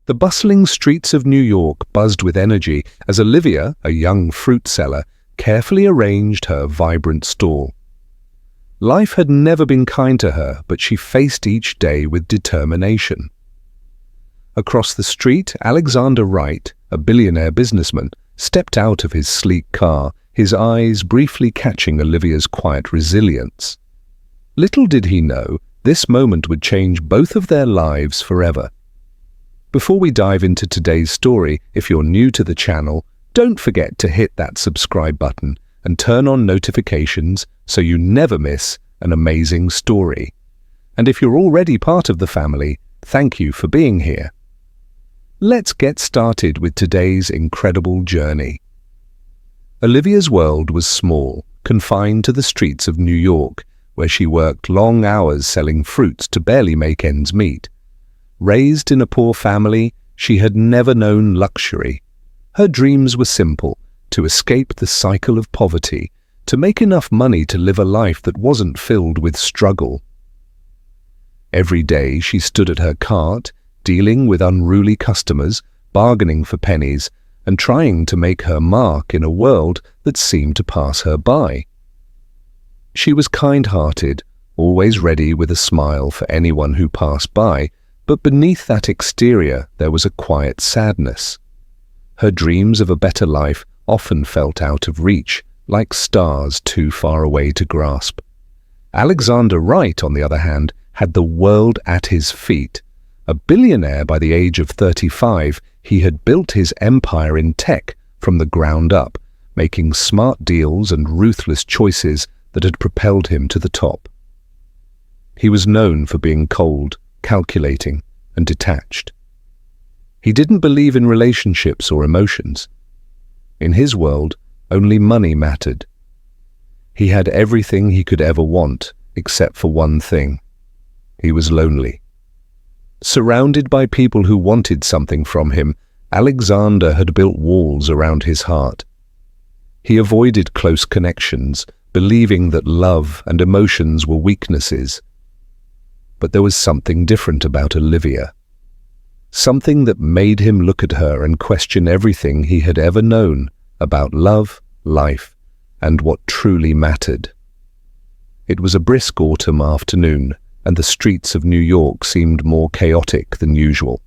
The bustling streets of New York buzzed with energy as Olivia, a young fruit seller, carefully arranged her vibrant stall. Life had never been kind to her, but she faced each day with determination. Across the street, Alexander Wright, a billionaire businessman, stepped out of his sleek car, his eyes briefly catching Olivia's quiet resilience. Little did he know, this moment would change both of their lives forever. Before we dive into today's story, if you're new to the channel, don't forget to hit that subscribe button and turn on notifications so you never miss an amazing story. And if you're already part of the family, thank you for being here. Let's get started with today's incredible journey. Olivia's world was small, confined to the streets of New York, where she worked long hours selling fruits to barely make ends meet. Raised in a poor family, she had never known luxury. Her dreams were simple: to escape the cycle of poverty, to make enough money to live a life that wasn't filled with struggle. Every day she stood at her cart, dealing with unruly customers, bargaining for pennies, and trying to make her mark in a world that seemed to pass her by. She was kind-hearted, always ready with a smile for anyone who passed by, but beneath that exterior there was a quiet sadness. Her dreams of a better life often felt out of reach, like stars too far away to grasp. Alexander Wright, on the other hand, had the world at his feet. A billionaire by the age of 35, he had built his empire in tech from the ground up, making smart deals and ruthless choices that had propelled him to the top. He was known for being cold, calculating, and detached. He didn't believe in relationships or emotions. In his world, only money mattered. He had everything he could ever want, except for one thing. He was lonely. Surrounded by people who wanted something from him, Alexander had built walls around his heart. He avoided close connections, believing that love and emotions were weaknesses. But there was something different about Olivia. Something that made him look at her and question everything he had ever known about love, life, and what truly mattered. It was a brisk autumn afternoon, and the streets of New York seemed more chaotic than usual.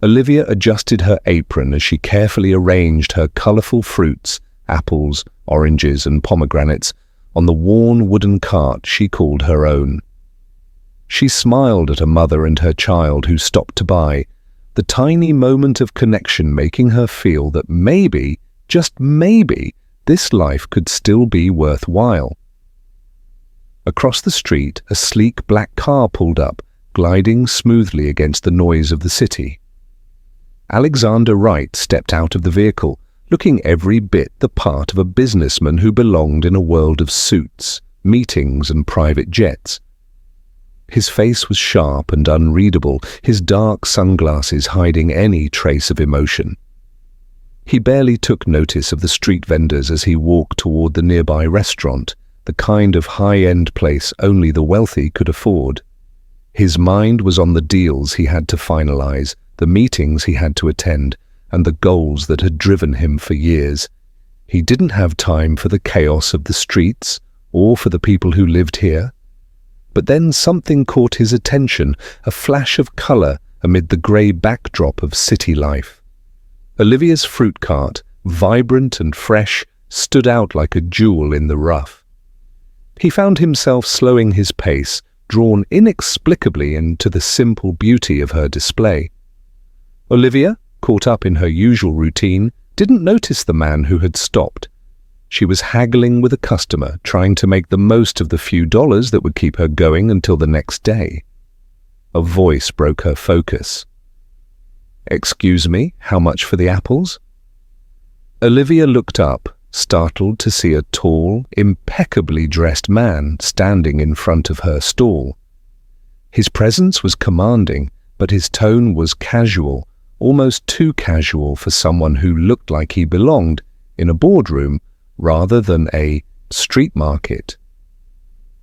Olivia adjusted her apron as she carefully arranged her colorful fruits, apples, oranges, and pomegranates, on the worn wooden cart she called her own. She smiled at a mother and her child who stopped to buy, the tiny moment of connection making her feel that maybe, just maybe, this life could still be worthwhile. Across the street, a sleek black car pulled up, gliding smoothly against the noise of the city. Alexander Wright stepped out of the vehicle, looking every bit the part of a businessman who belonged in a world of suits, meetings, and private jets. His face was sharp and unreadable, his dark sunglasses hiding any trace of emotion. He barely took notice of the street vendors as he walked toward the nearby restaurant, the kind of high-end place only the wealthy could afford. His mind was on the deals he had to finalize, the meetings he had to attend, and the goals that had driven him for years. He didn't have time for the chaos of the streets, or for the people who lived here. But then something caught his attention, a flash of color amid the grey backdrop of city life. Olivia's fruit cart, vibrant and fresh, stood out like a jewel in the rough. He found himself slowing his pace, drawn inexplicably into the simple beauty of her display. Olivia, caught up in her usual routine, didn't notice the man who had stopped. She was haggling with a customer, trying to make the most of the few dollars that would keep her going until the next day. A voice broke her focus. "Excuse me, how much for the apples?" Olivia looked up, startled to see a tall, impeccably dressed man standing in front of her stall. His presence was commanding, but his tone was casual, almost too casual for someone who looked like he belonged in a boardroom rather than a street market.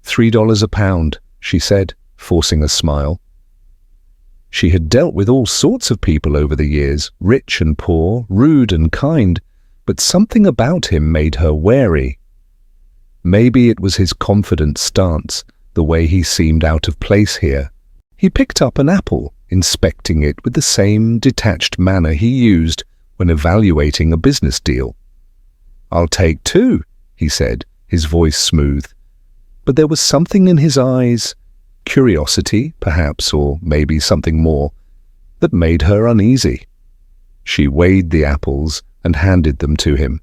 $3 a pound, she said, forcing a smile. She had dealt with all sorts of people over the years, rich and poor, rude and kind, but something about him made her wary. Maybe it was his confident stance, the way he seemed out of place here. He picked up an apple, inspecting it with the same detached manner he used when evaluating a business deal. "I'll take 2, he said, his voice smooth. But there was something in his eyes, curiosity, perhaps, or maybe something more, that made her uneasy. She weighed the apples and handed them to him.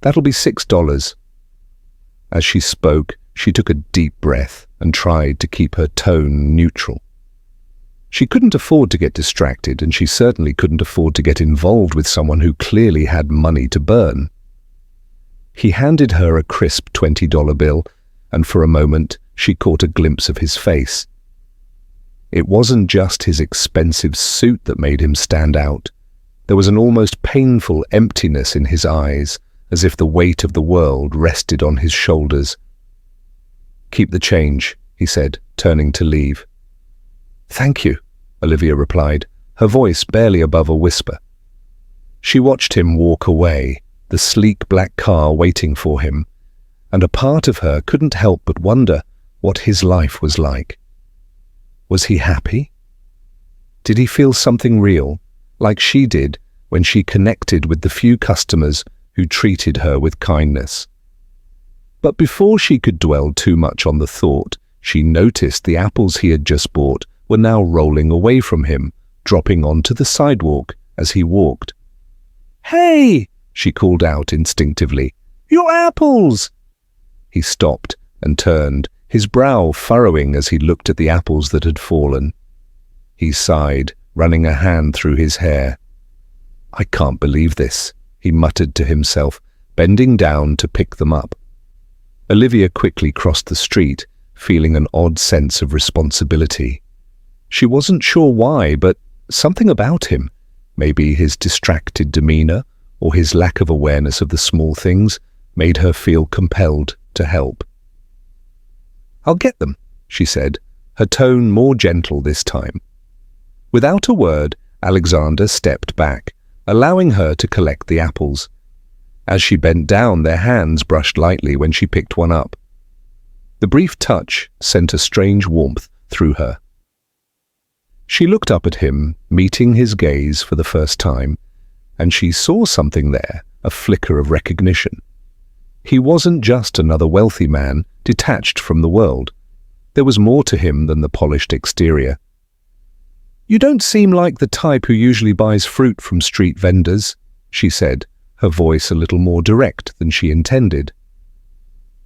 "That'll be $6. As she spoke, she took a deep breath and tried to keep her tone neutral. She couldn't afford to get distracted, and she certainly couldn't afford to get involved with someone who clearly had money to burn. He handed her a crisp $20 bill, and for a moment she caught a glimpse of his face. It wasn't just his expensive suit that made him stand out. There was an almost painful emptiness in his eyes, as if the weight of the world rested on his shoulders. "Keep the change," he said, turning to leave. "Thank you," Olivia replied, her voice barely above a whisper. She watched him walk away, the sleek black car waiting for him, and a part of her couldn't help but wonder what his life was like. Was he happy? Did he feel something real, like she did when she connected with the few customers who treated her with kindness? But before she could dwell too much on the thought, she noticed the apples he had just bought were now rolling away from him, dropping onto the sidewalk as he walked. "Hey!" she called out instinctively. "Your apples!" He stopped and turned, his brow furrowing as he looked at the apples that had fallen. He sighed, running a hand through his hair. "I can't believe this," he muttered to himself, bending down to pick them up. Olivia quickly crossed the street, feeling an odd sense of responsibility. She wasn't sure why, but something about him, maybe his distracted demeanor or his lack of awareness of the small things, made her feel compelled to help. "I'll get them," she said, her tone more gentle this time. Without a word, Alexander stepped back, allowing her to collect the apples. As she bent down, their hands brushed lightly when she picked one up. The brief touch sent a strange warmth through her. She looked up at him, meeting his gaze for the first time, and she saw something there, a flicker of recognition. He wasn't just another wealthy man, detached from the world. There was more to him than the polished exterior. "You don't seem like the type who usually buys fruit from street vendors," she said, her voice a little more direct than she intended.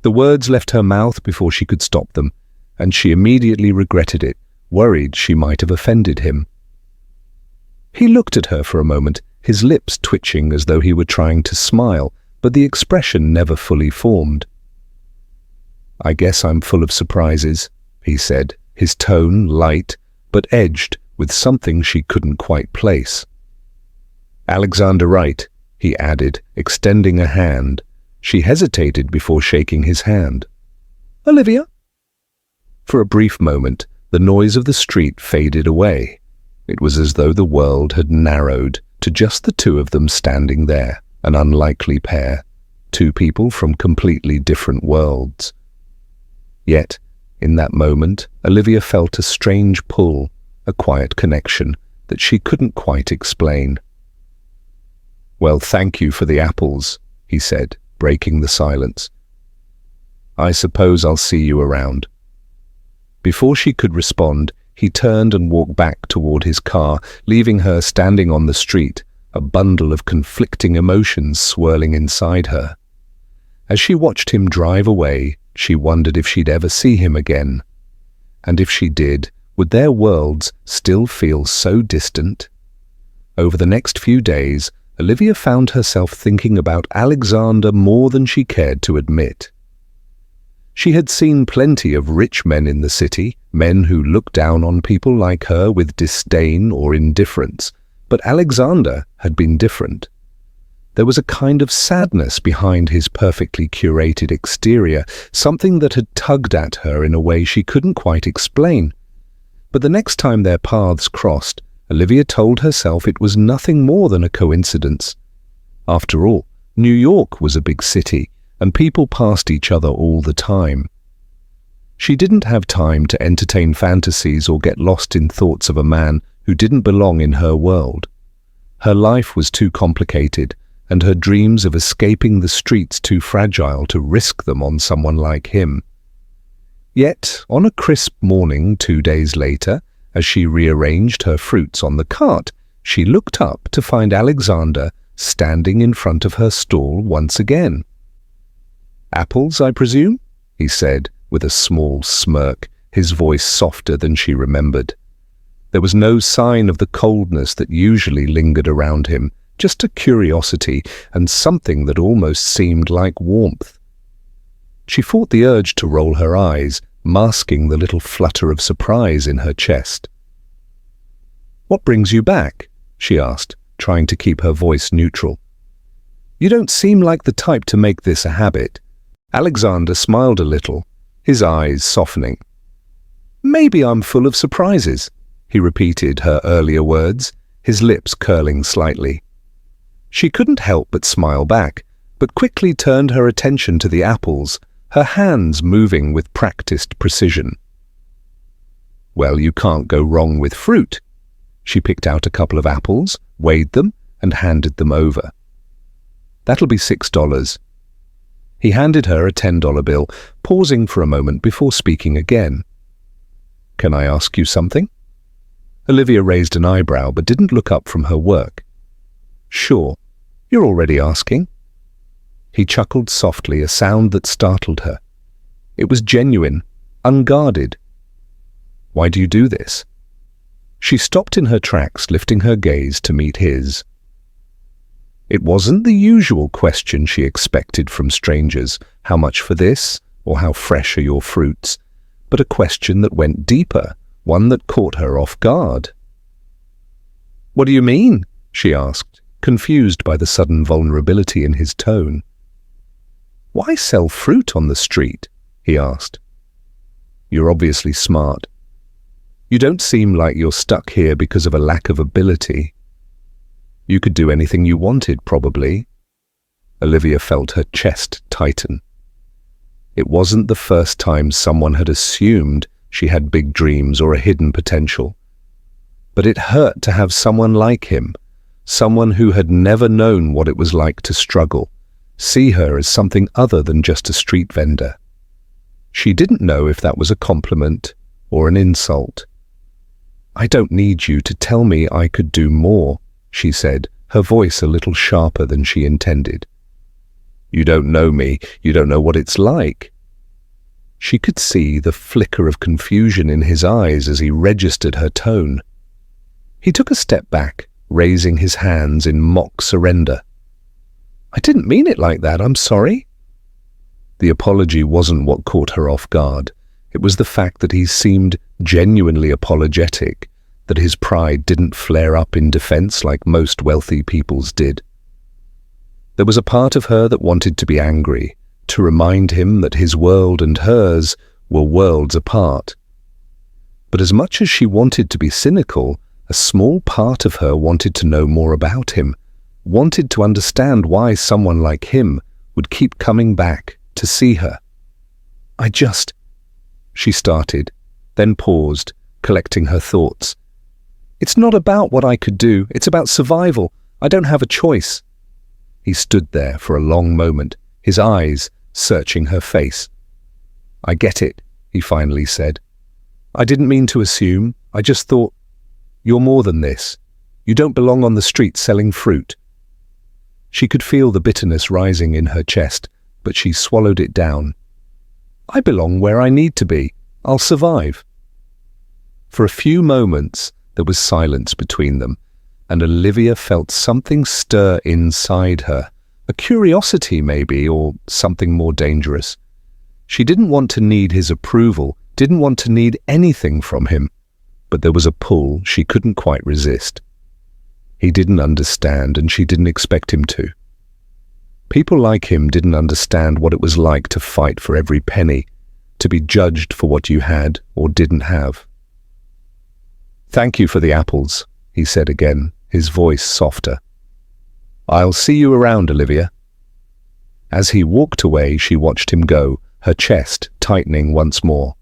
The words left her mouth before she could stop them, and she immediately regretted it, worried she might have offended him. He looked at her for a moment, his lips twitching as though he were trying to smile, but the expression never fully formed. "I guess I'm full of surprises," he said, his tone light but edged with something she couldn't quite place. "Alexander Wright," he added, extending a hand. She hesitated before shaking his hand. "Olivia?" For a brief moment, the noise of the street faded away. It was as though the world had narrowed to just the two of them standing there, an unlikely pair, two people from completely different worlds. Yet, in that moment, Olivia felt a strange pull, a quiet connection that she couldn't quite explain. "Well, thank you for the apples," he said, breaking the silence. "I suppose I'll see you around." Before she could respond, he turned and walked back toward his car, leaving her standing on the street, a bundle of conflicting emotions swirling inside her. As she watched him drive away, she wondered if she'd ever see him again. And if she did, would their worlds still feel so distant? Over the next few days, Olivia found herself thinking about Alexander more than she cared to admit. She had seen plenty of rich men in the city, men who looked down on people like her with disdain or indifference, but Alexander had been different. There was a kind of sadness behind his perfectly curated exterior, something that had tugged at her in a way she couldn't quite explain. But the next time their paths crossed, Olivia told herself it was nothing more than a coincidence. After all, New York was a big city, and people passed each other all the time. She didn't have time to entertain fantasies or get lost in thoughts of a man who didn't belong in her world. Her life was too complicated, and her dreams of escaping the streets too fragile to risk them on someone like him. Yet, on a crisp morning 2 days later, as she rearranged her fruits on the cart, she looked up to find Alexander standing in front of her stall once again. "Apples, I presume?" he said, with a small smirk, his voice softer than she remembered. There was no sign of the coldness that usually lingered around him, just a curiosity and something that almost seemed like warmth. She fought the urge to roll her eyes, masking the little flutter of surprise in her chest. "What brings you back?" she asked, trying to keep her voice neutral. "You don't seem like the type to make this a habit." Alexander smiled a little, his eyes softening. "Maybe I'm full of surprises," he repeated her earlier words, his lips curling slightly. She couldn't help but smile back, but quickly turned her attention to the apples, her hands moving with practiced precision. "Well, you can't go wrong with fruit." She picked out a couple of apples, weighed them, and handed them over. "That'll be $6. He handed her a $10 bill, pausing for a moment before speaking again. "Can I ask you something?" Olivia raised an eyebrow but didn't look up from her work. "Sure. You're already asking." He chuckled softly, a sound that startled her. It was genuine, unguarded. "Why do you do this?" She stopped in her tracks, lifting her gaze to meet his. It wasn't the usual question she expected from strangers, "How much for this?" or "How fresh are your fruits?" but a question that went deeper, one that caught her off guard. "What do you mean?" she asked, confused by the sudden vulnerability in his tone. "Why sell fruit on the street?" he asked. "You're obviously smart. You don't seem like you're stuck here because of a lack of ability. You could do anything you wanted, probably." Olivia felt her chest tighten. It wasn't the first time someone had assumed she had big dreams or a hidden potential. But it hurt to have someone like him, someone who had never known what it was like to struggle, see her as something other than just a street vendor. She didn't know if that was a compliment or an insult. "I don't need you to tell me I could do more," she said, her voice a little sharper than she intended. "You don't know me. You don't know what it's like." She could see the flicker of confusion in his eyes as he registered her tone. He took a step back, raising his hands in mock surrender. "I didn't mean it like that. I'm sorry." The apology wasn't what caught her off guard. It was the fact that he seemed genuinely apologetic, that his pride didn't flare up in defense like most wealthy people's did. There was a part of her that wanted to be angry, to remind him that his world and hers were worlds apart. But as much as she wanted to be cynical, a small part of her wanted to know more about him, wanted to understand why someone like him would keep coming back to see her. She started, then paused, collecting her thoughts. "It's not about what I could do. It's about survival. I don't have a choice." He stood there for a long moment, his eyes searching her face. "I get it," he finally said. "I didn't mean to assume. I just thought, you're more than this. You don't belong on the street selling fruit." She could feel the bitterness rising in her chest, but she swallowed it down. "I belong where I need to be. I'll survive." For a few moments, there was silence between them, and Olivia felt something stir inside her, a curiosity maybe, or something more dangerous. She didn't want to need his approval, didn't want to need anything from him, but there was a pull she couldn't quite resist. He didn't understand, and she didn't expect him to. People like him didn't understand what it was like to fight for every penny, to be judged for what you had or didn't have. "Thank you for the apples," he said again, his voice softer. "I'll see you around, Olivia." As he walked away, she watched him go, her chest tightening once more.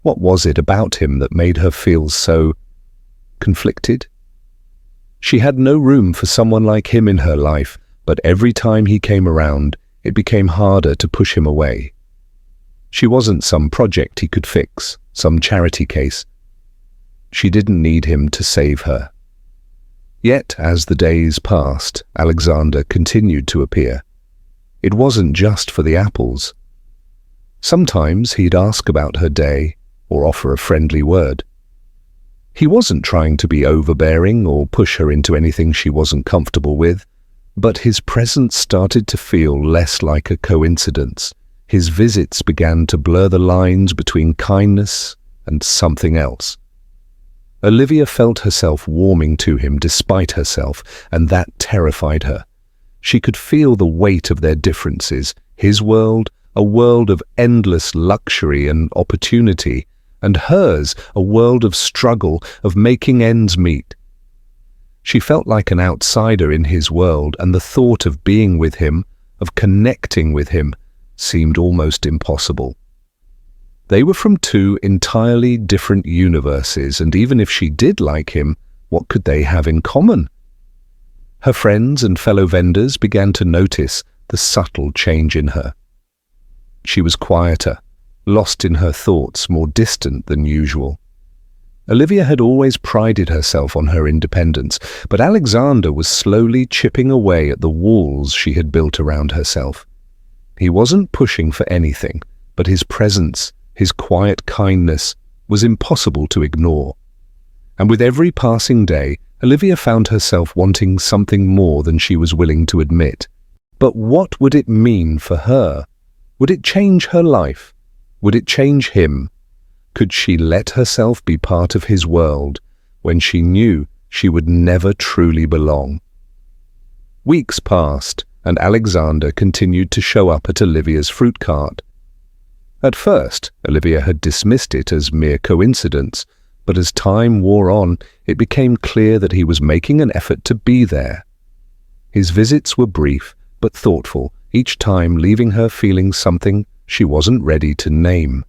What was it about him that made her feel so conflicted? She had no room for someone like him in her life, but every time he came around, it became harder to push him away. She wasn't some project he could fix, some charity case. She didn't need him to save her. Yet, as the days passed, Alexander continued to appear. It wasn't just for the apples. Sometimes he'd ask about her day or offer a friendly word. He wasn't trying to be overbearing or push her into anything she wasn't comfortable with, but his presence started to feel less like a coincidence. His visits began to blur the lines between kindness and something else. Olivia felt herself warming to him despite herself, and that terrified her. She could feel the weight of their differences, his world, a world of endless luxury and opportunity, and hers, a world of struggle, of making ends meet. She felt like an outsider in his world, and the thought of being with him, of connecting with him, seemed almost impossible. They were from two entirely different universes, and even if she did like him, what could they have in common? Her friends and fellow vendors began to notice the subtle change in her. She was quieter, lost in her thoughts, more distant than usual. Olivia had always prided herself on her independence, but Alexander was slowly chipping away at the walls she had built around herself. He wasn't pushing for anything, but his presence, his quiet kindness, was impossible to ignore. And with every passing day, Olivia found herself wanting something more than she was willing to admit. But what would it mean for her? Would it change her life? Would it change him? Could she let herself be part of his world when she knew she would never truly belong? Weeks passed, and Alexander continued to show up at Olivia's fruit cart. At first, Olivia had dismissed it as mere coincidence, but as time wore on, it became clear that he was making an effort to be there. His visits were brief but thoughtful, each time leaving her feeling something she wasn't ready to name.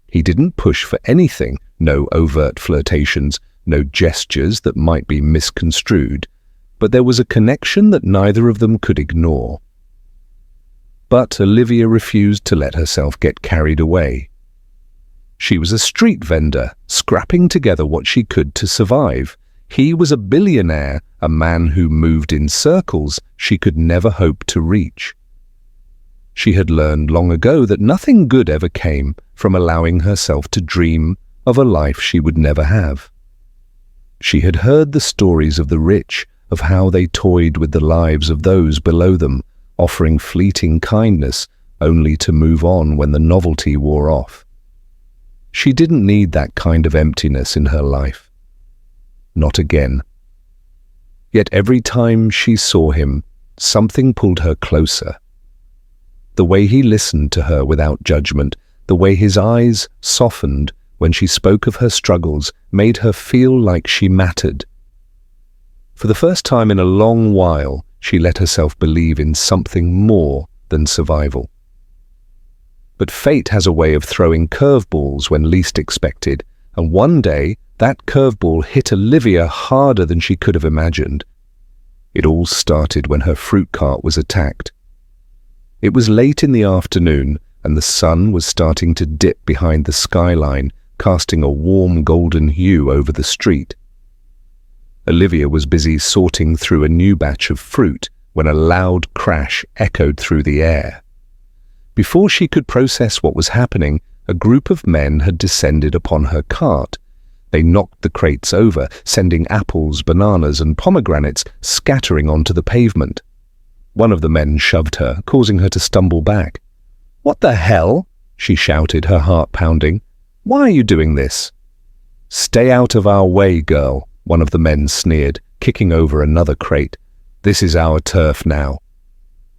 He didn't push for anything, no overt flirtations, no gestures that might be misconstrued, but there was a connection that neither of them could ignore. But Olivia refused to let herself get carried away. She was a street vendor, scrapping together what she could to survive. He was a billionaire, a man who moved in circles she could never hope to reach. She had learned long ago that nothing good ever came from allowing herself to dream of a life she would never have. She had heard the stories of the rich, of how they toyed with the lives of those below them, offering fleeting kindness only to move on when the novelty wore off. She didn't need that kind of emptiness in her life. Not again. Yet every time she saw him, something pulled her closer. The way he listened to her without judgment, the way his eyes softened when she spoke of her struggles, made her feel like she mattered. For the first time in a long while, she let herself believe in something more than survival. But fate has a way of throwing curveballs when least expected, and one day that curveball hit Olivia harder than she could have imagined. It all started when her fruit cart was attacked. It was late in the afternoon, and the sun was starting to dip behind the skyline, casting a warm golden hue over the street. Olivia was busy sorting through a new batch of fruit when a loud crash echoed through the air. Before she could process what was happening, a group of men had descended upon her cart. They knocked the crates over, sending apples, bananas, and pomegranates scattering onto the pavement. One of the men shoved her, causing her to stumble back. "What the hell?" she shouted, her heart pounding. "Why are you doing this?" "Stay out of our way, girl," one of the men sneered, kicking over another crate. "This is our turf now."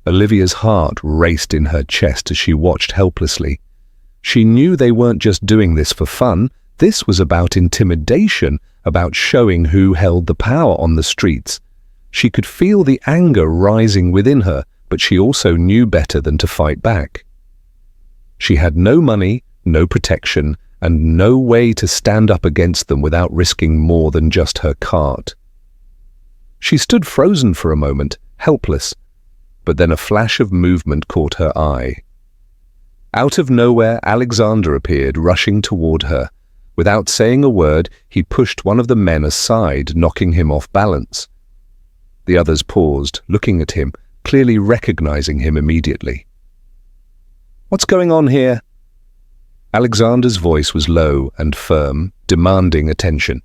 Olivia's heart raced in her chest as she watched helplessly. She knew they weren't just doing this for fun, This was about intimidation, about showing who held the power on the streets. She could feel the anger rising within her, but she also knew better than to fight back. She had no money, no protection, and no way to stand up against them without risking more than just her cart. She stood frozen for a moment, helpless, but then a flash of movement caught her eye. Out of nowhere, Alexander appeared, rushing toward her. Without saying a word, he pushed one of the men aside, knocking him off balance. The others paused, looking at him, clearly recognizing him immediately. "What's going on here?" Alexander's voice was low and firm, demanding attention.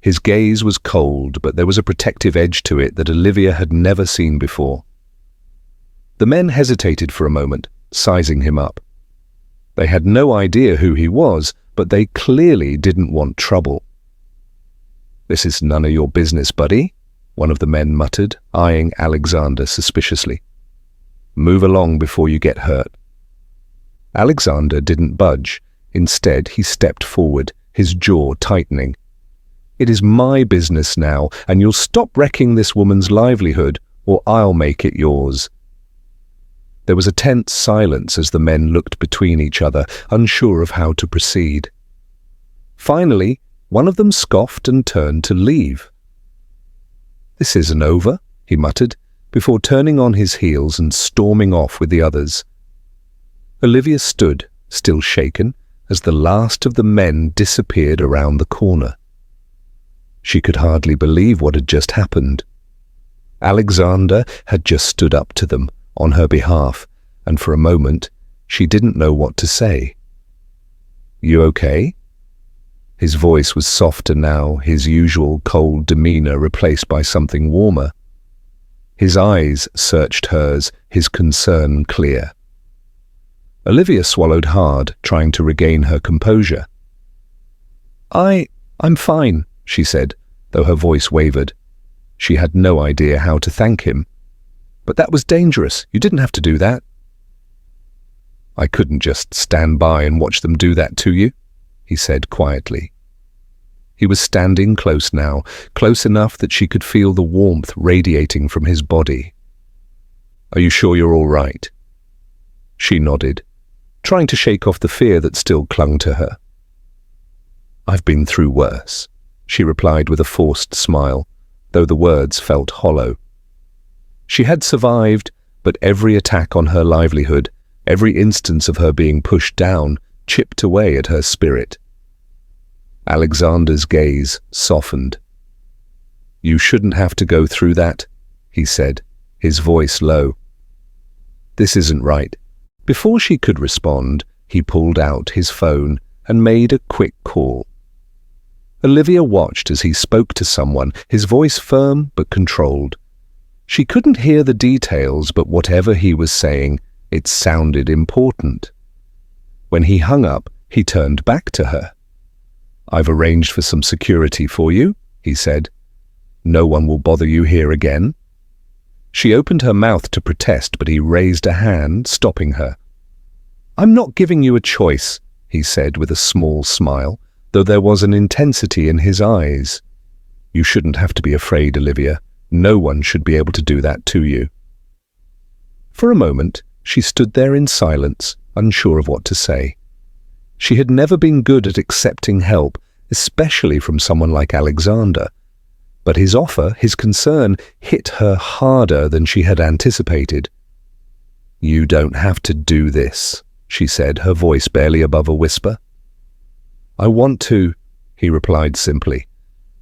His gaze was cold, but there was a protective edge to it that Olivia had never seen before. The men hesitated for a moment, sizing him up. They had no idea who he was, but they clearly didn't want trouble. "This is none of your business, buddy," one of the men muttered, eyeing Alexander suspiciously. "Move along before you get hurt." Alexander didn't budge. Instead, he stepped forward, his jaw tightening. "It is my business now, and you'll stop wrecking this woman's livelihood, or I'll make it yours." There was a tense silence as the men looked between each other, unsure of how to proceed. Finally, one of them scoffed and turned to leave. "This isn't over," he muttered, before turning on his heels and storming off with the others. Olivia stood, still shaken, as the last of the men disappeared around the corner. She could hardly believe what had just happened. Alexander had just stood up to them, on her behalf, and for a moment she didn't know what to say. "You okay?" His voice was softer now, his usual cold demeanor replaced by something warmer. His eyes searched hers, his concern clear. Olivia swallowed hard, trying to regain her composure. I'm fine," she said, though her voice wavered. She had no idea how to thank him. "But that was dangerous. You didn't have to do that." "I couldn't just stand by and watch them do that to you," he said quietly. He was standing close now, close enough that she could feel the warmth radiating from his body. "Are you sure you're all right?" She nodded, trying to shake off the fear that still clung to her. "I've been through worse," she replied with a forced smile, though the words felt hollow. She had survived, but every attack on her livelihood, every instance of her being pushed down, chipped away at her spirit. Alexander's gaze softened. "You shouldn't have to go through that," he said, his voice low. "This isn't right." Before she could respond, he pulled out his phone and made a quick call. Olivia watched as he spoke to someone, his voice firm but controlled. She couldn't hear the details, but whatever he was saying, it sounded important. When he hung up, he turned back to her. "I've arranged for some security for you," he said. "No one will bother you here again." She opened her mouth to protest, but he raised a hand, stopping her. "I'm not giving you a choice," he said with a small smile, though there was an intensity in his eyes. "You shouldn't have to be afraid, Olivia. No one should be able to do that to you." For a moment, she stood there in silence, unsure of what to say. She had never been good at accepting help, especially from someone like Alexander. But his offer, his concern, hit her harder than she had anticipated. "You don't have to do this," she said, her voice barely above a whisper. "I want to," he replied simply.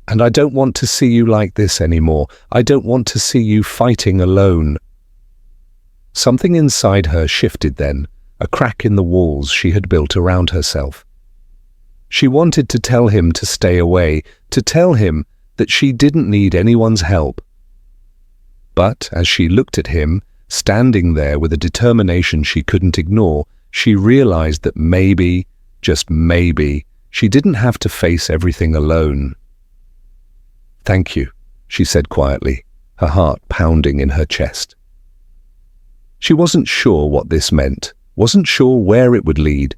"And I don't want to see you like this anymore. I don't want to see you fighting alone." Something inside her shifted then, a crack in the walls she had built around herself. She wanted to tell him to stay away, to tell him that she didn't need anyone's help. But as she looked at him, standing there with a determination she couldn't ignore, she realized that maybe, just maybe, she didn't have to face everything alone. "Thank you," she said quietly, her heart pounding in her chest. She wasn't sure what this meant, wasn't sure where it would lead,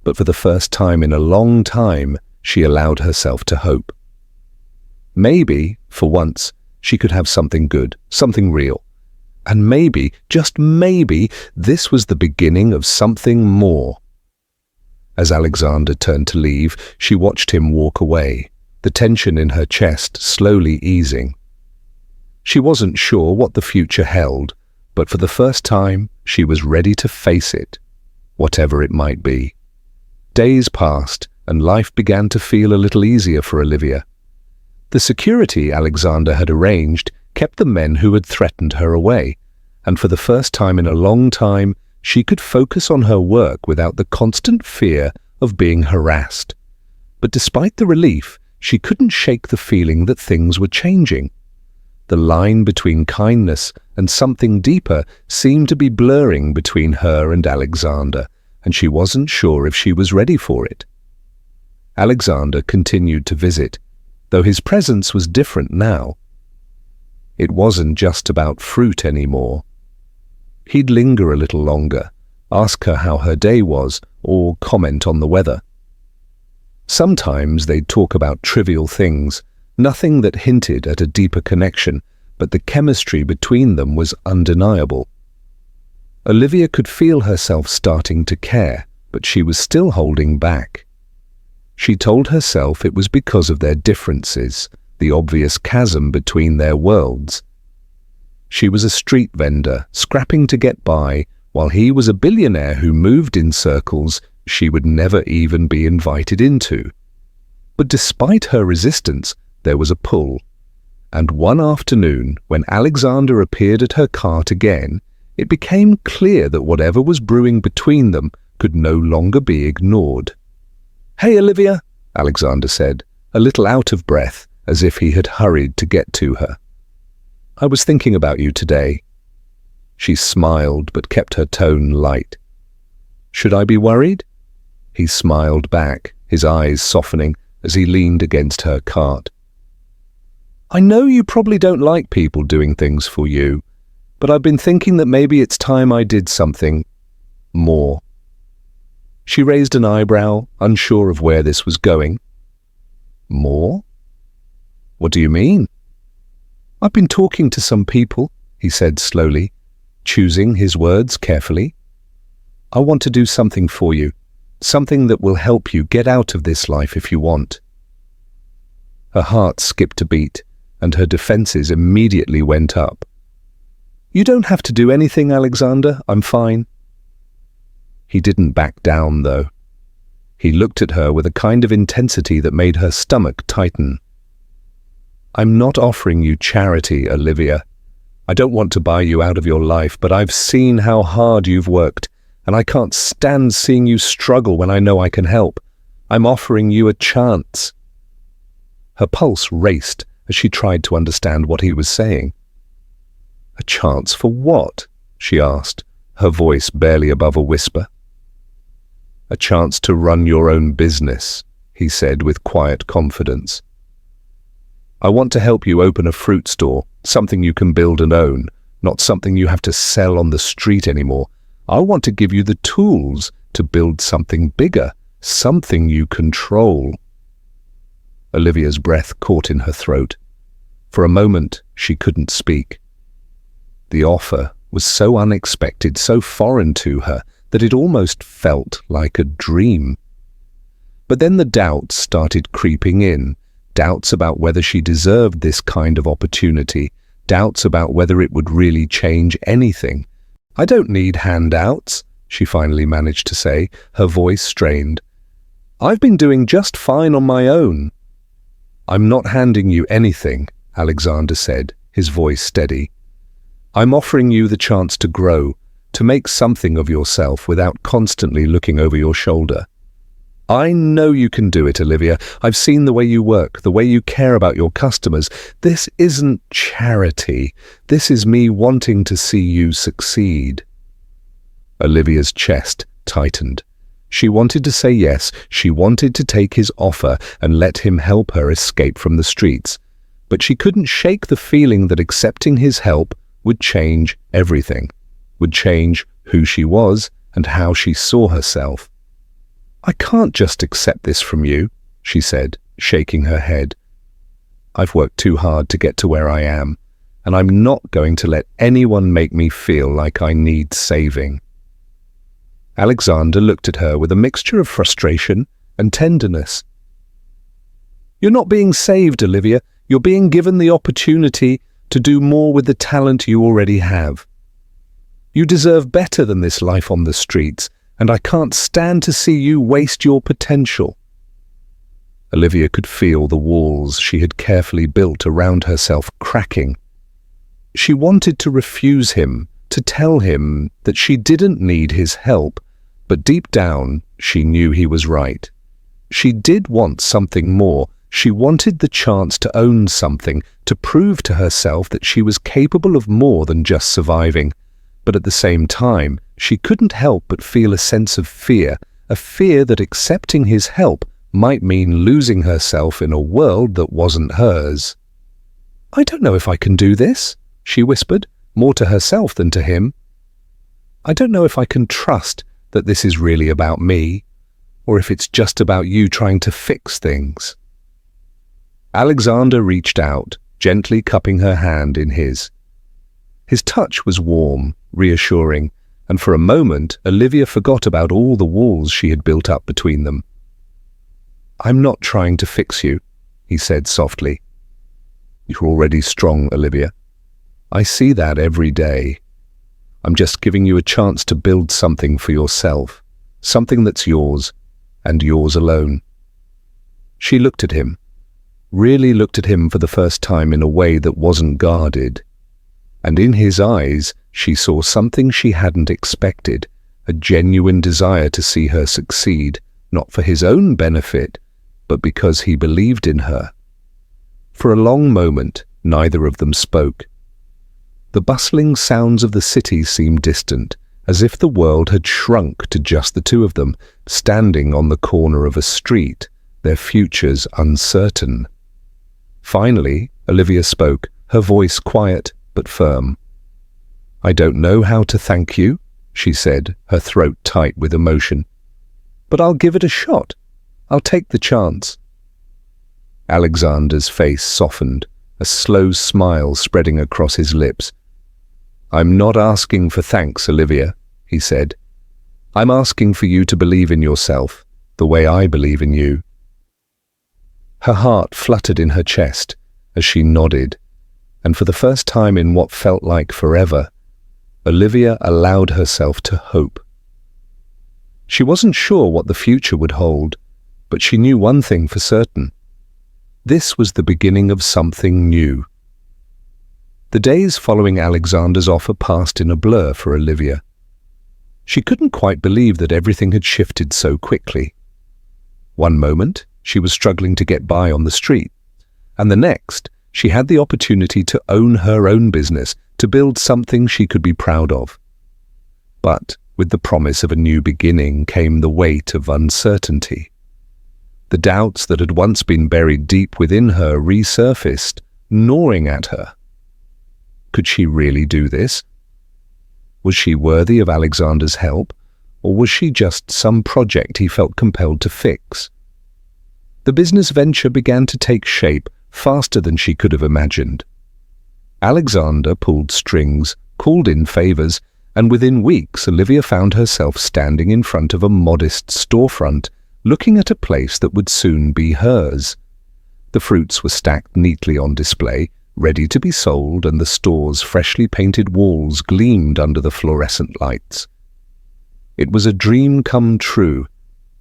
but for the first time in a long time, she allowed herself to hope. Maybe, for once, she could have something good, something real. And maybe, just maybe, this was the beginning of something more. As Alexander turned to leave, she watched him walk away, the tension in her chest slowly easing. She wasn't sure what the future held, but for the first time, she was ready to face it, whatever it might be. Days passed, and life began to feel a little easier for Olivia. The security Alexander had arranged kept the men who had threatened her away, and for the first time in a long time, she could focus on her work without the constant fear of being harassed. But despite the relief, she couldn't shake the feeling that things were changing. The line between kindness and something deeper seemed to be blurring between her and Alexander, and she wasn't sure if she was ready for it. Alexander continued to visit, though his presence was different now. It wasn't just about fruit anymore. He'd linger a little longer, ask her how her day was, or comment on the weather. Sometimes they'd talk about trivial things, nothing that hinted at a deeper connection, but the chemistry between them was undeniable. Olivia could feel herself starting to care, but she was still holding back. She told herself it was because of their differences, the obvious chasm between their worlds. She was a street vendor, scrapping to get by, while he was a billionaire who moved in circles she would never even be invited into. But despite her resistance, there was a pull. And one afternoon, when Alexander appeared at her cart again, it became clear that whatever was brewing between them could no longer be ignored. "Hey, Olivia," Alexander said, a little out of breath, as if he had hurried to get to her. "I was thinking about you today." She smiled but kept her tone light. "Should I be worried?" He smiled back, his eyes softening as he leaned against her cart. "I know you probably don't like people doing things for you, but I've been thinking that maybe it's time I did something more." She raised an eyebrow, unsure of where this was going. "More? What do you mean?" "I've been talking to some people," he said slowly, choosing his words carefully. "I want to do something for you, something that will help you get out of this life if you want." Her heart skipped a beat, and her defenses immediately went up. "You don't have to do anything, Alexander. I'm fine." He didn't back down, though. He looked at her with a kind of intensity that made her stomach tighten. "I'm not offering you charity, Olivia. I don't want to buy you out of your life, but I've seen how hard you've worked, and I can't stand seeing you struggle when I know I can help. I'm offering you a chance." Her pulse raced as she tried to understand what he was saying. "A chance for what?" she asked, her voice barely above a whisper. "A chance to run your own business," he said with quiet confidence. "I want to help you open a fruit store, something you can build and own, not something you have to sell on the street anymore. I want to give you the tools to build something bigger, something you control." Olivia's breath caught in her throat. For a moment, she couldn't speak. The offer was so unexpected, so foreign to her, that it almost felt like a dream. But then the doubts started creeping in, doubts about whether she deserved this kind of opportunity, doubts about whether it would really change anything. "I don't need handouts," she finally managed to say, her voice strained. "I've been doing just fine on my own." "I'm not handing you anything," Alexander said, his voice steady. "I'm offering you the chance to grow, to make something of yourself without constantly looking over your shoulder. I know you can do it, Olivia. I've seen the way you work, the way you care about your customers. This isn't charity. This is me wanting to see you succeed." Olivia's chest tightened. She wanted to say yes. She wanted to take his offer and let him help her escape from the streets. But she couldn't shake the feeling that accepting his help would change everything, would change who she was and how she saw herself. "I can't just accept this from you," she said, shaking her head. "I've worked too hard to get to where I am, and I'm not going to let anyone make me feel like I need saving." Alexander looked at her with a mixture of frustration and tenderness. "You're not being saved, Olivia. You're being given the opportunity to do more with the talent you already have. You deserve better than this life on the streets, and I can't stand to see you waste your potential." Olivia could feel the walls she had carefully built around herself cracking. She wanted to refuse him, to tell him that she didn't need his help, but deep down she knew he was right. She did want something more. She wanted the chance to own something, to prove to herself that she was capable of more than just surviving. But at the same time, she couldn't help but feel a sense of fear, a fear that accepting his help might mean losing herself in a world that wasn't hers. "I don't know if I can do this," she whispered, more to herself than to him. "I don't know if I can trust that this is really about me, or if it's just about you trying to fix things." Alexander reached out, gently cupping her hand in his. His touch was warm, reassuring, and for a moment Olivia forgot about all the walls she had built up between them. "I'm not trying to fix you," he said softly. "You're already strong, Olivia. I see that every day. I'm just giving you a chance to build something for yourself, something that's yours, and yours alone." She looked at him, really looked at him for the first time in a way that wasn't guarded. And in his eyes, she saw something she hadn't expected, a genuine desire to see her succeed, not for his own benefit, but because he believed in her. For a long moment, neither of them spoke. The bustling sounds of the city seemed distant, as if the world had shrunk to just the two of them, standing on the corner of a street, their futures uncertain. Finally, Olivia spoke, her voice quiet but firm. "I don't know how to thank you," she said, her throat tight with emotion. "But I'll give it a shot. I'll take the chance." Alexander's face softened, a slow smile spreading across his lips. "I'm not asking for thanks, Olivia," he said. "I'm asking for you to believe in yourself, the way I believe in you." Her heart fluttered in her chest as she nodded, and for the first time in what felt like forever, Olivia allowed herself to hope. She wasn't sure what the future would hold, but she knew one thing for certain. This was the beginning of something new. The days following Alexander's offer passed in a blur for Olivia. She couldn't quite believe that everything had shifted so quickly. One moment, she was struggling to get by on the street, and the next, she had the opportunity to own her own business, to build something she could be proud of. But with the promise of a new beginning came the weight of uncertainty. The doubts that had once been buried deep within her resurfaced, gnawing at her. Could she really do this? Was she worthy of Alexander's help, or was she just some project he felt compelled to fix? The business venture began to take shape faster than she could have imagined. Alexander pulled strings, called in favors, and within weeks Olivia found herself standing in front of a modest storefront, looking at a place that would soon be hers. The fruits were stacked neatly on display, ready to be sold, and the store's freshly painted walls gleamed under the fluorescent lights. It was a dream come true,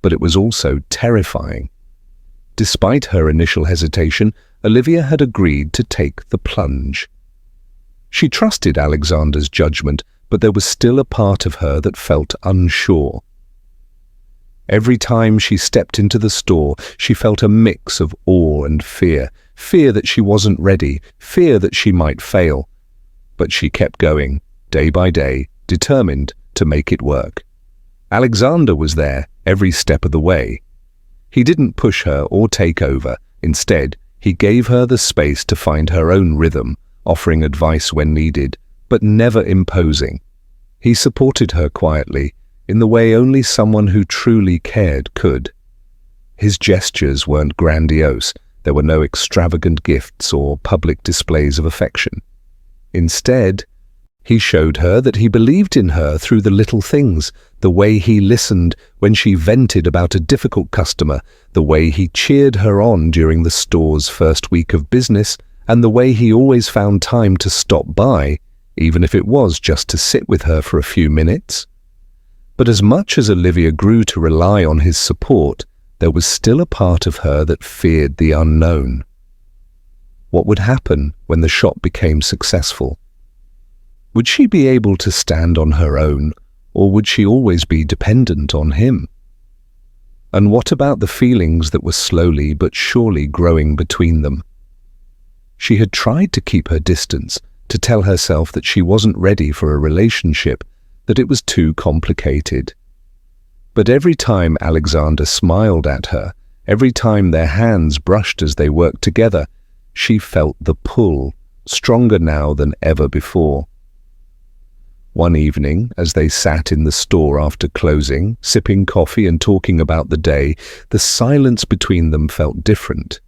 but it was also terrifying. Despite her initial hesitation, Olivia had agreed to take the plunge. She trusted Alexander's judgment, but there was still a part of her that felt unsure. Every time she stepped into the store, she felt a mix of awe and fear. Fear that she wasn't ready, fear that she might fail. But she kept going, day by day, determined to make it work. Alexander was there every step of the way. He didn't push her or take over. Instead, he gave her the space to find her own rhythm, offering advice when needed, but never imposing. He supported her quietly, in the way only someone who truly cared could. His gestures weren't grandiose. There were no extravagant gifts or public displays of affection. Instead, he showed her that he believed in her through the little things, the way he listened when she vented about a difficult customer, the way he cheered her on during the store's first week of business, and the way he always found time to stop by, even if it was just to sit with her for a few minutes. But as much as Olivia grew to rely on his support, there was still a part of her that feared the unknown. What would happen when the shop became successful? Would she be able to stand on her own, or would she always be dependent on him? And what about the feelings that were slowly but surely growing between them? She had tried to keep her distance, to tell herself that she wasn't ready for a relationship, that it was too complicated. But every time Alexander smiled at her, every time their hands brushed as they worked together, she felt the pull, stronger now than ever before. One evening, as they sat in the store after closing, sipping coffee and talking about the day, the silence between them felt different.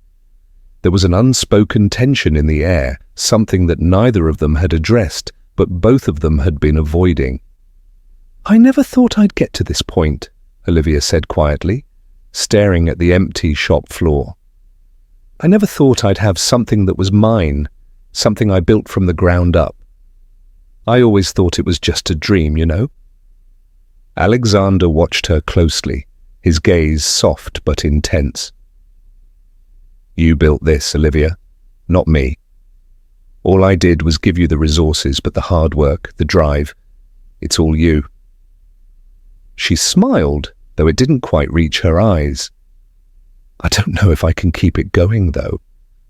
There was an unspoken tension in the air, something that neither of them had addressed, but both of them had been avoiding. "I never thought I'd get to this point," Olivia said quietly, staring at the empty shop floor. "I never thought I'd have something that was mine, something I built from the ground up. I always thought it was just a dream, you know." Alexander watched her closely, his gaze soft but intense. "You built this, Olivia, not me. All I did was give you the resources, but the hard work, the drive, it's all you." She smiled, though it didn't quite reach her eyes. "I don't know if I can keep it going, though.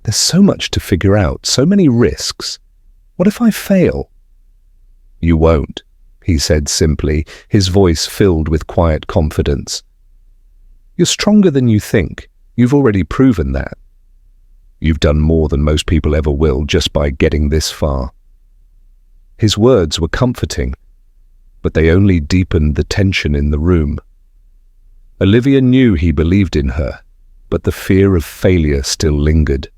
There's so much to figure out, so many risks. What if I fail?" "You won't," he said simply, his voice filled with quiet confidence. "You're stronger than you think. You've already proven that. You've done more than most people ever will just by getting this far." His words were comforting, but they only deepened the tension in the room. Olivia knew he believed in her, but the fear of failure still lingered.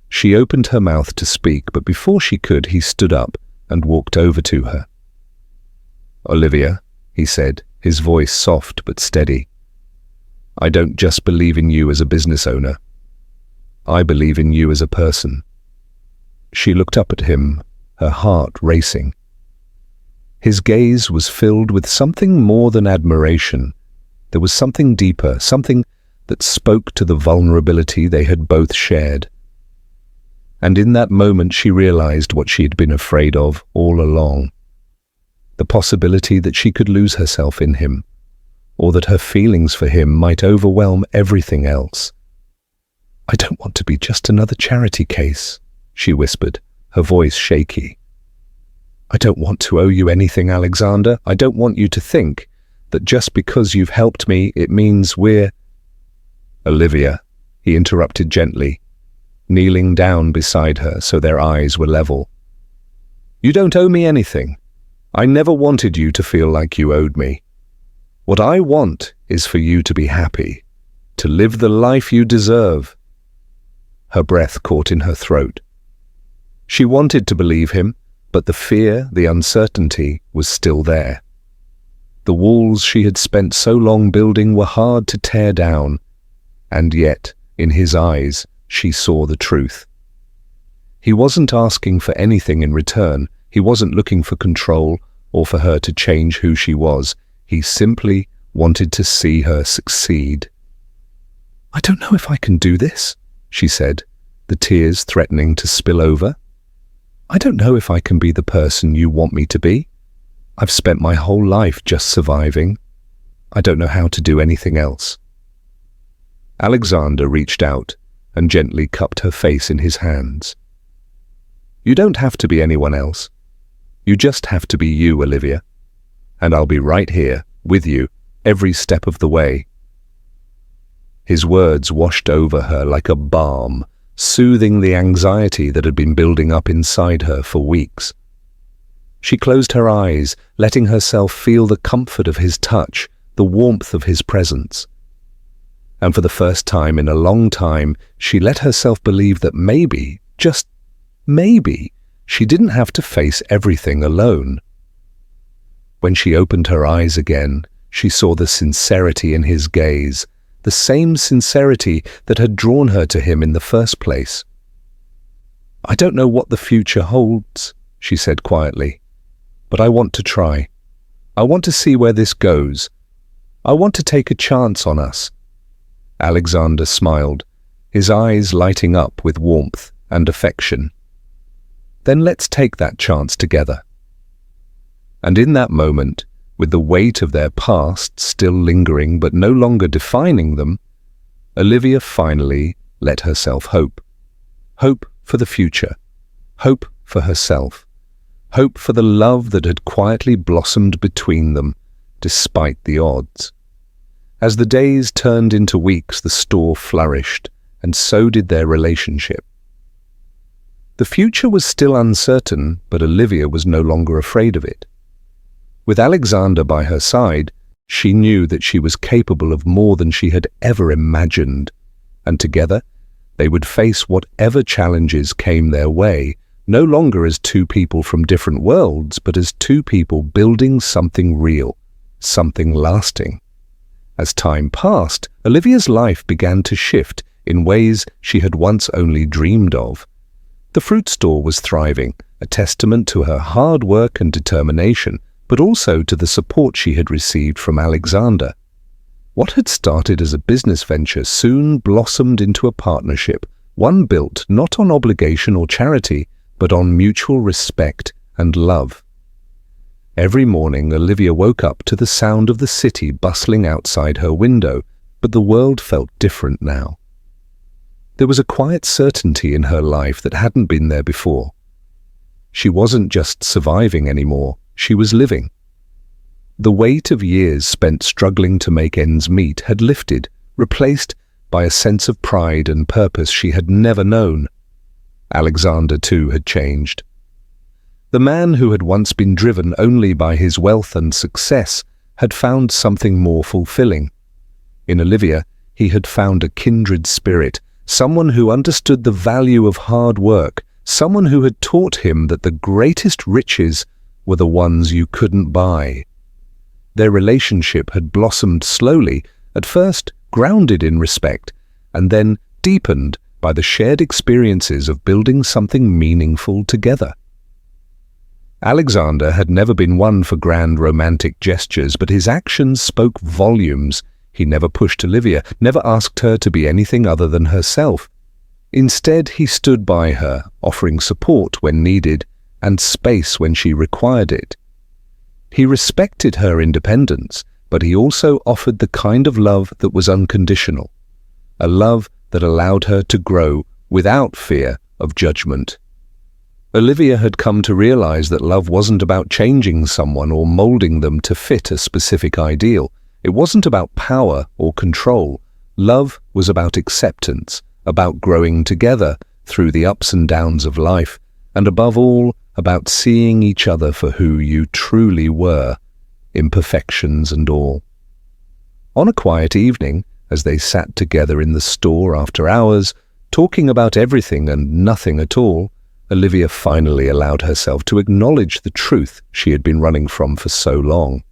She opened her mouth to speak, but before she could, he stood up and walked over to her. "Olivia," he said, his voice soft but steady, "I don't just believe in you as a business owner. I believe in you as a person." She looked up at him, her heart racing. His gaze was filled with something more than admiration. There was something deeper, something that spoke to the vulnerability they had both shared. And in that moment she realized what she had been afraid of all along. The possibility that she could lose herself in him, or that her feelings for him might overwhelm everything else. "I don't want to be just another charity case," she whispered, her voice shaky. "I don't want to owe you anything, Alexander. I don't want you to think that just because you've helped me, it means we're—" "Olivia," he interrupted gently, kneeling down beside her so their eyes were level. "You don't owe me anything. I never wanted you to feel like you owed me. What I want is for you to be happy, to live the life you deserve." Her breath caught in her throat. She wanted to believe him, but the fear, the uncertainty, was still there. The walls she had spent so long building were hard to tear down, and yet, in his eyes, she saw the truth. He wasn't asking for anything in return. He wasn't looking for control or for her to change who she was. He simply wanted to see her succeed. "I don't know if I can do this," she said, the tears threatening to spill over. "I don't know if I can be the person you want me to be. I've spent my whole life just surviving. I don't know how to do anything else." Alexander reached out and gently cupped her face in his hands. "You don't have to be anyone else. You just have to be you, Olivia. And I'll be right here, with you, every step of the way." His words washed over her like a balm, soothing the anxiety that had been building up inside her for weeks. She closed her eyes, letting herself feel the comfort of his touch, the warmth of his presence. And for the first time in a long time, she let herself believe that maybe, just maybe, she didn't have to face everything alone. When she opened her eyes again, she saw the sincerity in his gaze, the same sincerity that had drawn her to him in the first place. "I don't know what the future holds," she said quietly, "but I want to try. I want to see where this goes. I want to take a chance on us." Alexander smiled, his eyes lighting up with warmth and affection. "Then let's take that chance together." And in that moment, with the weight of their past still lingering but no longer defining them, Olivia finally let herself hope. Hope for the future. Hope for herself. Hope for the love that had quietly blossomed between them, despite the odds. As the days turned into weeks, the store flourished, and so did their relationship. The future was still uncertain, but Olivia was no longer afraid of it. With Alexander by her side, she knew that she was capable of more than she had ever imagined, and together they would face whatever challenges came their way, no longer as two people from different worlds, but as two people building something real, something lasting. As time passed, Olivia's life began to shift in ways she had once only dreamed of. The fruit store was thriving, a testament to her hard work and determination, but also to the support she had received from Alexander. What had started as a business venture soon blossomed into a partnership, one built not on obligation or charity, but on mutual respect and love. Every morning, Olivia woke up to the sound of the city bustling outside her window, but the world felt different now. There was a quiet certainty in her life that hadn't been there before. She wasn't just surviving anymore, she was living. The weight of years spent struggling to make ends meet had lifted, replaced by a sense of pride and purpose she had never known. Alexander, too, had changed. The man who had once been driven only by his wealth and success had found something more fulfilling. In Olivia, he had found a kindred spirit, someone who understood the value of hard work, someone who had taught him that the greatest riches were the ones you couldn't buy. Their relationship had blossomed slowly, at first grounded in respect, and then deepened by the shared experiences of building something meaningful together. Alexander had never been one for grand romantic gestures, but his actions spoke volumes. He never pushed Olivia, never asked her to be anything other than herself. Instead, he stood by her, offering support when needed and space when she required it. He respected her independence, but he also offered the kind of love that was unconditional, a love that allowed her to grow without fear of judgment. Olivia had come to realize that love wasn't about changing someone or molding them to fit a specific ideal. It wasn't about power or control. Love was about acceptance, about growing together through the ups and downs of life, and above all, about seeing each other for who you truly were, imperfections and all. On a quiet evening, as they sat together in the store after hours, talking about everything and nothing at all, Olivia finally allowed herself to acknowledge the truth she had been running from for so long.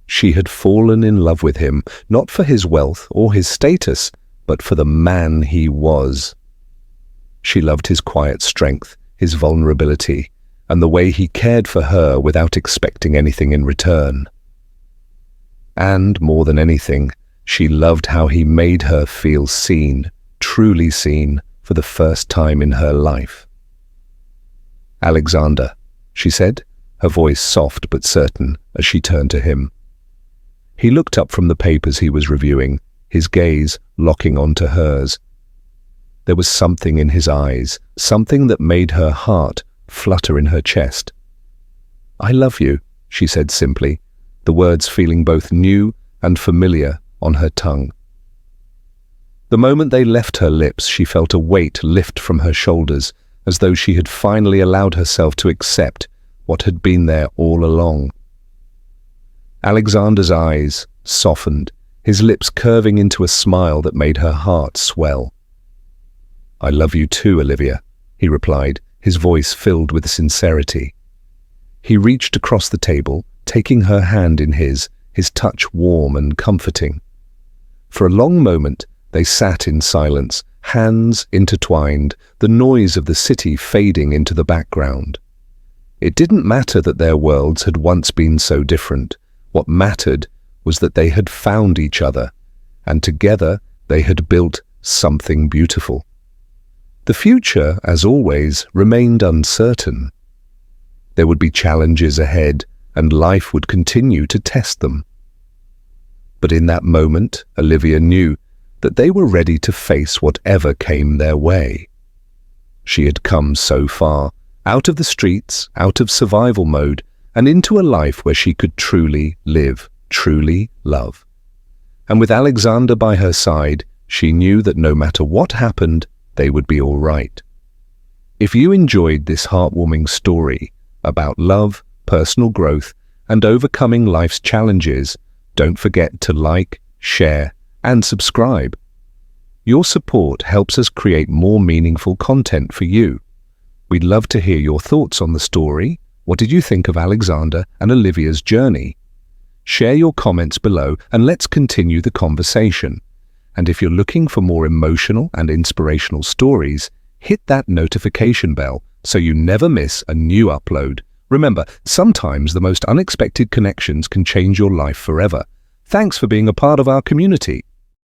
She had fallen in love with him, not for his wealth or his status, but for the man he was. She loved his quiet strength, his vulnerability, and the way he cared for her without expecting anything in return. And, more than anything, she loved how he made her feel seen, truly seen, for the first time in her life. "Alexander," she said, her voice soft but certain as she turned to him. He looked up from the papers he was reviewing, his gaze locking onto hers. There was something in his eyes, something that made her heart flutter in her chest. "I love you," she said simply, the words feeling both new and familiar on her tongue. The moment they left her lips, she felt a weight lift from her shoulders, as though she had finally allowed herself to accept what had been there all along. Alexander's eyes softened, his lips curving into a smile that made her heart swell. "I love you too, Olivia," he replied, his voice filled with sincerity. He reached across the table, taking her hand in his touch warm and comforting. For a long moment, they sat in silence, hands intertwined, the noise of the city fading into the background. It didn't matter that their worlds had once been so different. What mattered was that they had found each other, and together they had built something beautiful. The future, as always, remained uncertain. There would be challenges ahead, and life would continue to test them. But in that moment, Olivia knew that they were ready to face whatever came their way. She had come so far, out of the streets, out of survival mode, and into a life where she could truly live, truly love. And with Alexander by her side, she knew that no matter what happened, they would be all right. If you enjoyed this heartwarming story about love, personal growth, and overcoming life's challenges, don't forget to like, share, and subscribe. Your support helps us create more meaningful content for you. We'd love to hear your thoughts on the story. What did you think of Alexander and Olivia's journey? Share your comments below and let's continue the conversation. And if you're looking for more emotional and inspirational stories, hit that notification bell so you never miss a new upload. Remember, sometimes the most unexpected connections can change your life forever. Thanks for being a part of our community.